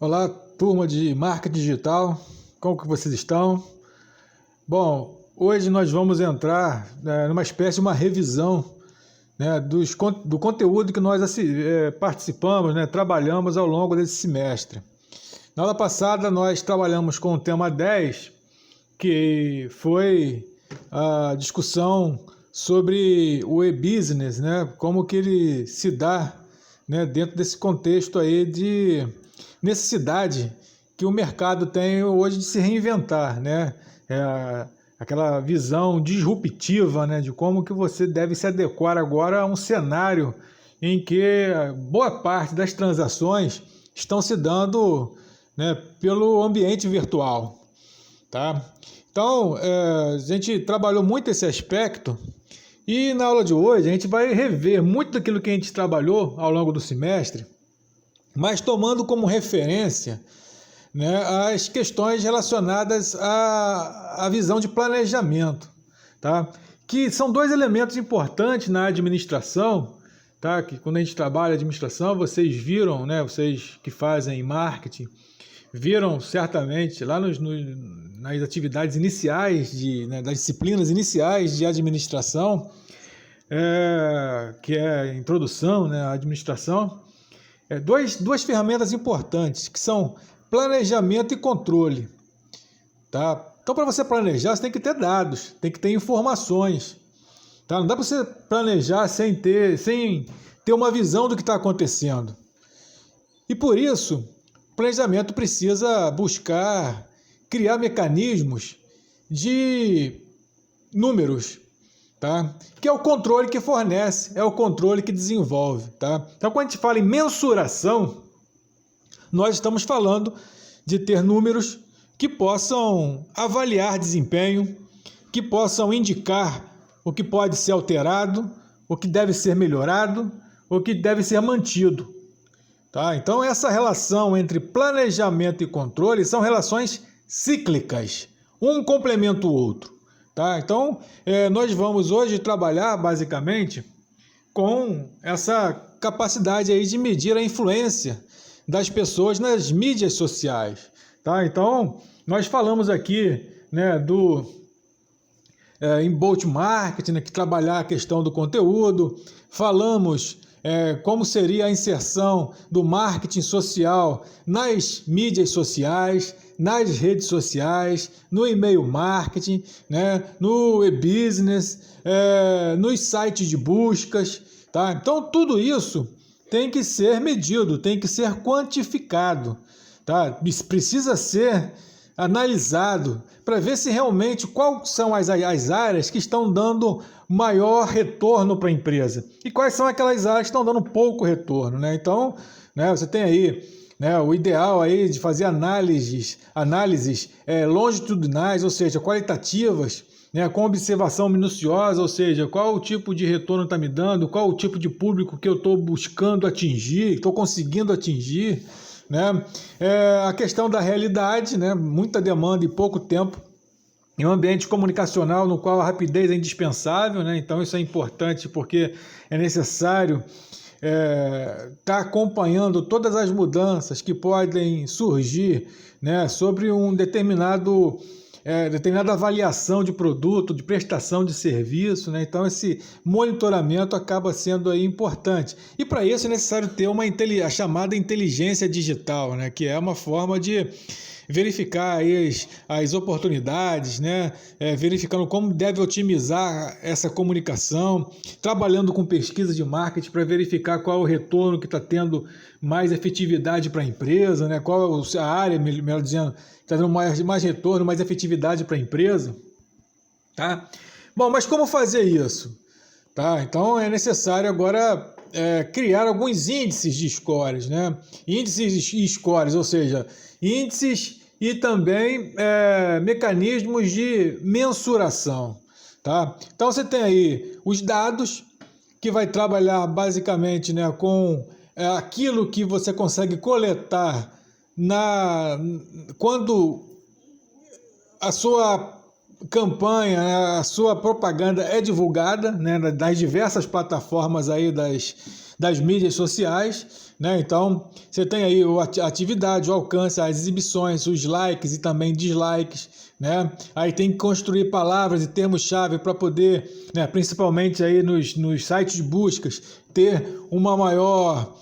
Olá, turma de marketing digital, como que vocês estão? Bom, hoje nós vamos entrar numa espécie de uma revisão, do conteúdo que nós participamos, trabalhamos ao longo desse semestre. Na aula passada nós trabalhamos com o tema 10, que foi a discussão sobre o e-business, como que ele se dá, dentro desse contexto aí de necessidade que o mercado tem hoje de se reinventar, aquela visão disruptiva, de como que você deve se adequar agora a um cenário em que boa parte das transações estão se dando, pelo ambiente virtual, tá? Então, a gente trabalhou muito esse aspecto e na aula de hoje a gente vai rever muito daquilo que a gente trabalhou ao longo do semestre, mas tomando como referência as questões relacionadas à visão de planejamento, tá? Que são dois elementos importantes na administração, tá? Que quando a gente trabalha administração, vocês viram, vocês que fazem marketing, viram certamente lá nas atividades iniciais, das disciplinas iniciais de administração, que é a introdução à administração, duas ferramentas importantes, que são planejamento e controle. Tá? Então, para você planejar, você tem que ter dados, tem que ter informações. Tá? Não dá para você planejar sem ter uma visão do que está acontecendo. E por isso, o planejamento precisa buscar criar mecanismos de números, tá? Que é o controle que fornece, é o controle que desenvolve. Tá? Então, quando a gente fala em mensuração, nós estamos falando de ter números que possam avaliar desempenho, que possam indicar o que pode ser alterado, o que deve ser melhorado, o que deve ser mantido. Tá? Então, essa relação entre planejamento e controle são relações cíclicas, um complementa o outro. Tá? Então, nós vamos hoje trabalhar basicamente com essa capacidade aí de medir a influência das pessoas nas mídias sociais. Tá? Então, nós falamos aqui do inbound marketing, que trabalhar a questão do conteúdo, falamos como seria a inserção do marketing social nas mídias sociais, nas redes sociais, no e-mail marketing, no e-business, nos sites de buscas. Tá? Então, tudo isso tem que ser medido, tem que ser quantificado. Tá? Precisa ser analisado para ver se realmente quais são as áreas que estão dando maior retorno para a empresa e quais são aquelas áreas que estão dando pouco retorno. Então, você tem aí o ideal aí de fazer análises longitudinais, ou seja, qualitativas, com observação minuciosa, ou seja, qual o tipo de retorno está me dando, qual o tipo de público que eu estou buscando atingir, estou conseguindo atingir. A questão da realidade, muita demanda e pouco tempo em um ambiente comunicacional no qual a rapidez é indispensável, então isso é importante porque é necessário estar acompanhando todas as mudanças que podem surgir sobre um determinada avaliação de produto, de prestação de serviço, então esse monitoramento acaba sendo aí importante. E para isso é necessário ter a chamada inteligência digital, que é uma forma de verificar aí as oportunidades, verificando como deve otimizar essa comunicação, trabalhando com pesquisa de marketing para verificar qual é o retorno que está tendo mais efetividade para a empresa, qual é a área, melhor dizendo, está dando mais retorno, mais efetividade para a empresa. Tá? Bom, mas como fazer isso? Tá? Então é necessário agora criar alguns índices de scores, índices e scores, ou seja, índices e também mecanismos de mensuração. Tá? Então você tem aí os dados, que vai trabalhar basicamente com aquilo que você consegue coletar quando a sua campanha, a sua propaganda é divulgada, das diversas plataformas aí das mídias sociais, né? Então, você tem aí a atividade, o alcance, as exibições, os likes e também dislikes, né? Aí tem que construir palavras e termos-chave para poder, né, principalmente aí nos sites de buscas, ter uma maior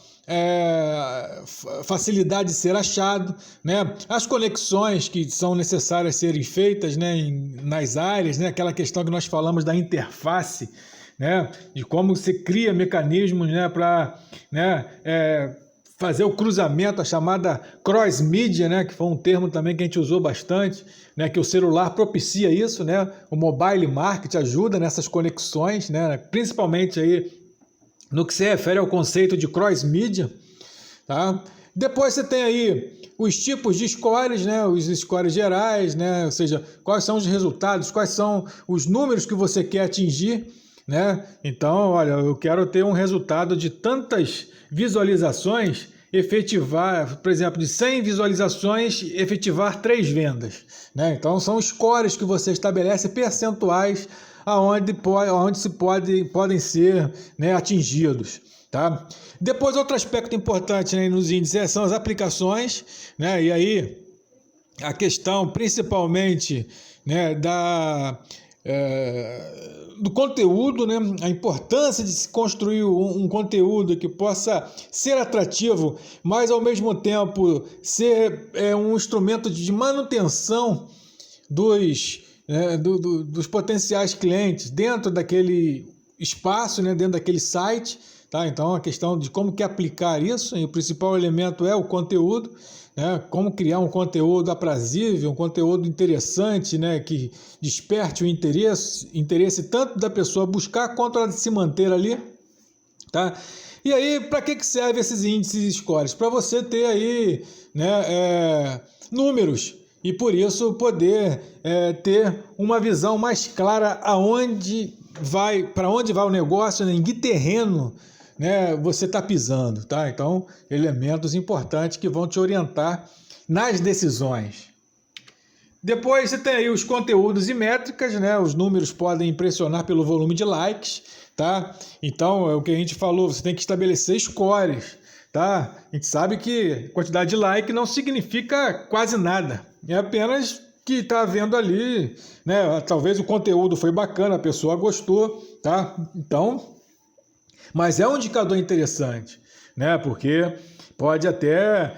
facilidade de ser achado, né? As conexões que são necessárias serem feitas, né, nas áreas, né? Aquela questão que nós falamos da interface, né? De como você cria mecanismos, né, para, né, fazer o cruzamento, a chamada cross-mídia, né, que foi um termo também que a gente usou bastante, né, que o celular propicia isso, né? O mobile market ajuda nessas conexões, né, principalmente aí no que se refere ao conceito de cross-mídia, tá? Depois você tem aí os tipos de scores, né? Os scores gerais, né? Ou seja, quais são os resultados, quais são os números que você quer atingir, né? Então, olha, eu quero ter um resultado de tantas visualizações, efetivar, por exemplo, de 100 visualizações, efetivar 3 vendas, né? Então, são scores que você estabelece, percentuais aonde podem ser, né, atingidos, tá? Depois, outro aspecto importante, né, nos índices são as aplicações, né? E aí a questão principalmente, né, do conteúdo, né? A importância de se construir um conteúdo que possa ser atrativo, mas ao mesmo tempo ser um instrumento de manutenção dos potenciais clientes dentro daquele espaço, né, dentro daquele site, tá? Então a questão de como que aplicar isso, e o principal elemento é o conteúdo, né? Como criar um conteúdo aprazível, um conteúdo interessante, né, que desperte o interesse tanto da pessoa buscar quanto ela de se manter ali, tá? E aí, para que servem esses índices e scores? Para você ter aí, né, números, e por isso poder ter uma visão mais clara para onde vai o negócio, né, em que terreno, né, você está pisando, tá? Então, elementos importantes que vão te orientar nas decisões. Depois você tem aí os conteúdos e métricas, né? Os números podem impressionar pelo volume de likes, tá? Então, é o que a gente falou, você tem que estabelecer scores, tá? A gente sabe que quantidade de like não significa quase nada, é apenas que está vendo ali, né? Talvez o conteúdo foi bacana, a pessoa gostou, tá? Então, mas é um indicador interessante, né? Porque pode até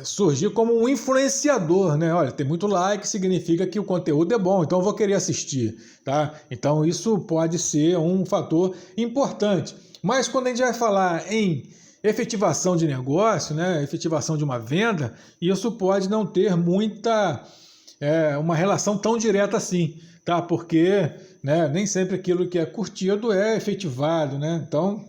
surgir como um influenciador, né? Olha, tem muito like, significa que o conteúdo é bom, então eu vou querer assistir, tá? Então isso pode ser um fator importante. Mas quando a gente vai falar em efetivação de negócio, né? Efetivação de uma venda, isso pode não ter uma relação tão direta assim, tá? Porque, né, nem sempre aquilo que é curtido é efetivado, né? Então,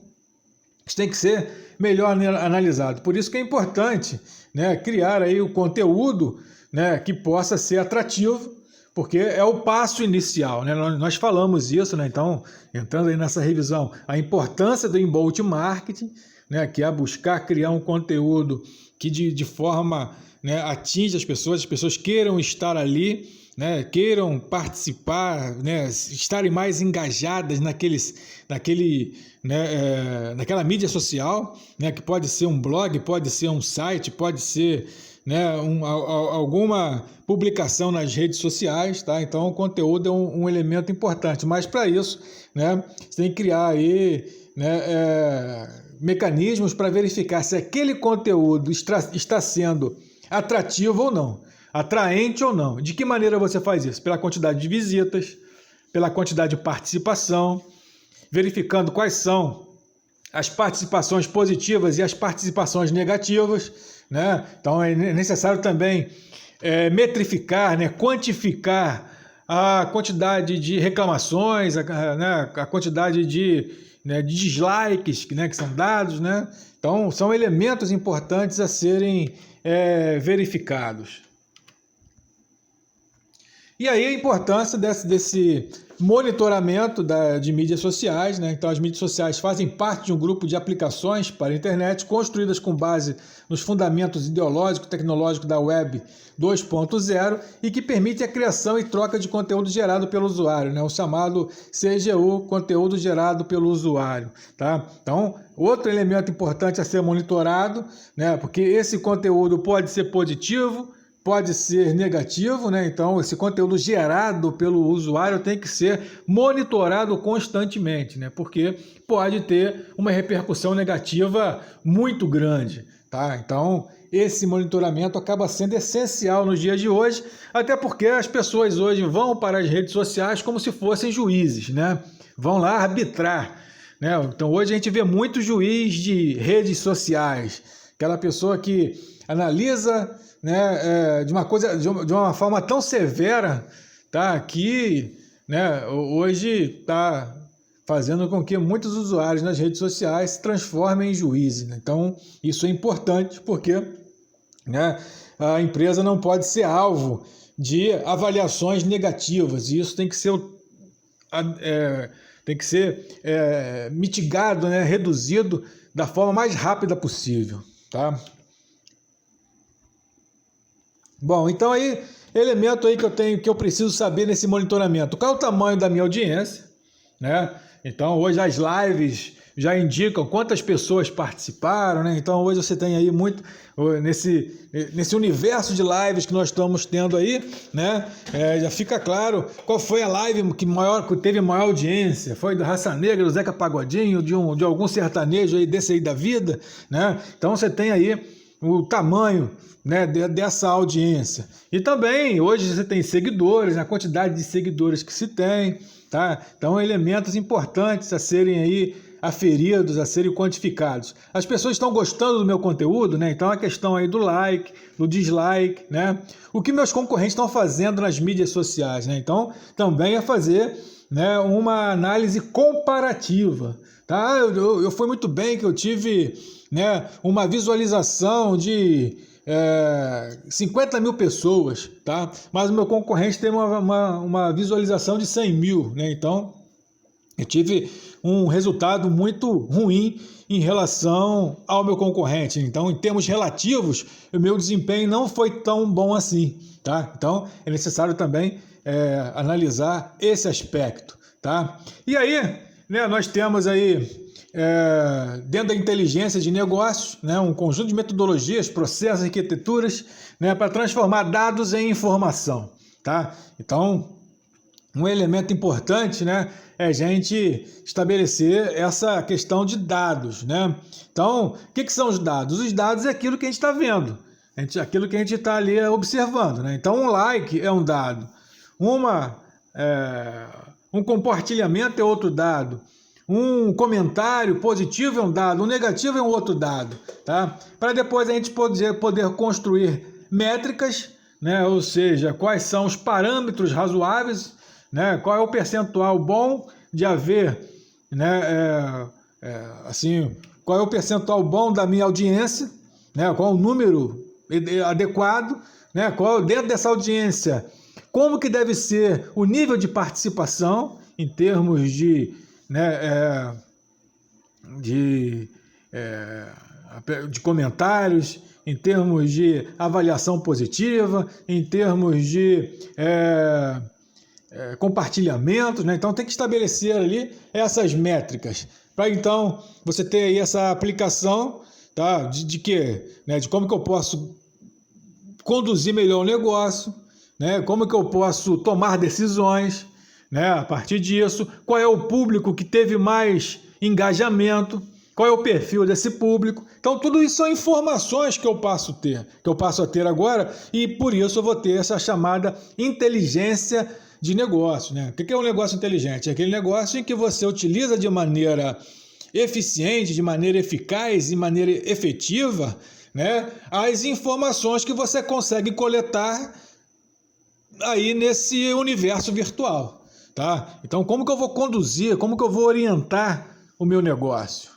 isso tem que ser melhor analisado. Por isso que é importante, né, criar aí o conteúdo, né, que possa ser atrativo, porque é o passo inicial, né? Nós falamos isso, né? Então, entrando aí nessa revisão, a importância do inbound marketing, né, que é buscar criar um conteúdo que de forma, né, atinja as pessoas queiram estar ali, né, queiram participar, né, estarem mais engajadas naquela mídia social, né, que pode ser um blog, pode ser um site, pode ser, né, alguma publicação nas redes sociais, tá? Então o conteúdo é um elemento importante, mas para isso, né, você tem que criar aí, né, mecanismos para verificar se aquele conteúdo está sendo atrativo ou não, atraente ou não. De que maneira você faz isso? Pela quantidade de visitas, pela quantidade de participação, verificando quais são as participações positivas e as participações negativas, né? Então é necessário também metrificar, né? Quantificar a quantidade de reclamações, né? A quantidade de dislikes, né? Que são dados, né? Então são elementos importantes a serem verificados. E aí a importância desse monitoramento de mídias sociais, né? Então as mídias sociais fazem parte de um grupo de aplicações para a internet construídas com base nos fundamentos ideológicos e tecnológicos da Web 2.0 e que permite a criação e troca de conteúdo gerado pelo usuário, né? O chamado CGU, conteúdo gerado pelo usuário, tá? Então, outro elemento importante a ser monitorado, né? Porque esse conteúdo pode ser positivo, pode ser negativo, né? Então, esse conteúdo gerado pelo usuário tem que ser monitorado constantemente, né? Porque pode ter uma repercussão negativa muito grande, tá? Então, esse monitoramento acaba sendo essencial nos dias de hoje, até porque as pessoas hoje vão para as redes sociais como se fossem juízes, né? Vão lá arbitrar, né? Então, hoje a gente vê muito juiz de redes sociais, aquela pessoa que analisa, né, de uma forma tão severa, tá, que, né, hoje está fazendo com que muitos usuários nas redes sociais se transformem em juízes, né? Então, isso é importante porque, né, a empresa não pode ser alvo de avaliações negativas, e isso tem que ser, mitigado, né, reduzido da forma mais rápida possível, tá? Bom, então aí, elemento aí que eu preciso saber nesse monitoramento. Qual é o tamanho da minha audiência, né? Então, hoje as lives já indicam quantas pessoas participaram, né? Então, hoje você tem aí muito, nesse universo de lives que nós estamos tendo aí, né? Já fica claro qual foi a live que teve maior audiência. Foi do Raça Negra, do Zeca Pagodinho, de algum sertanejo aí desse aí da vida, né? Então, você tem aí o tamanho, né, dessa audiência. E também, hoje você tem seguidores, a quantidade de seguidores que se tem, tá? Então, elementos importantes a serem aí aferidos, a serem quantificados. As pessoas estão gostando do meu conteúdo, né? Então, a questão aí do like, do dislike, né? O que meus concorrentes estão fazendo nas mídias sociais, né? Então, também é fazer, né, uma análise comparativa, tá? Eu fui muito bem que eu tive, né, uma visualização de 50 mil pessoas, tá? Mas o meu concorrente tem uma visualização de 100 mil, né? Então, eu tive um resultado muito ruim em relação ao meu concorrente. Então, em termos relativos, o meu desempenho não foi tão bom assim, tá? Então, é necessário também analisar esse aspecto, tá? E aí, né, nós temos aí, dentro da inteligência de negócios, né, um conjunto de metodologias, processos, arquiteturas, né, para transformar dados em informação, tá? Então, um elemento importante, né, é a gente estabelecer essa questão de dados, né? Então, o que são os dados? Os dados é aquilo que a gente está vendo, aquilo que a gente está ali observando, né? Então, um like é um dado, um compartilhamento é outro dado, um comentário positivo é um dado, um negativo é um outro dado, tá? Para depois a gente poder construir métricas, né? Ou seja, quais são os parâmetros razoáveis, né? Qual é o percentual bom de haver, né? Assim, qual é o percentual bom da minha audiência, né? Qual é o número adequado, né? Qual dentro dessa audiência, como que deve ser o nível de participação em termos de, né, de comentários, em termos de avaliação positiva, em termos de compartilhamentos, né? Então tem que estabelecer ali essas métricas para então você ter aí essa aplicação, tá? De quê? Né? De como que eu posso conduzir melhor o negócio, né? Como que eu posso tomar decisões, né? A partir disso, qual é o público que teve mais engajamento, qual é o perfil desse público. Então, tudo isso são informações que eu passo a ter agora, e por isso eu vou ter essa chamada inteligência de negócio, né? O que é um negócio inteligente? É aquele negócio em que você utiliza de maneira eficiente, de maneira eficaz, de maneira efetiva, né, as informações que você consegue coletar aí nesse universo virtual, tá? Então, como que eu vou conduzir, como que eu vou orientar o meu negócio,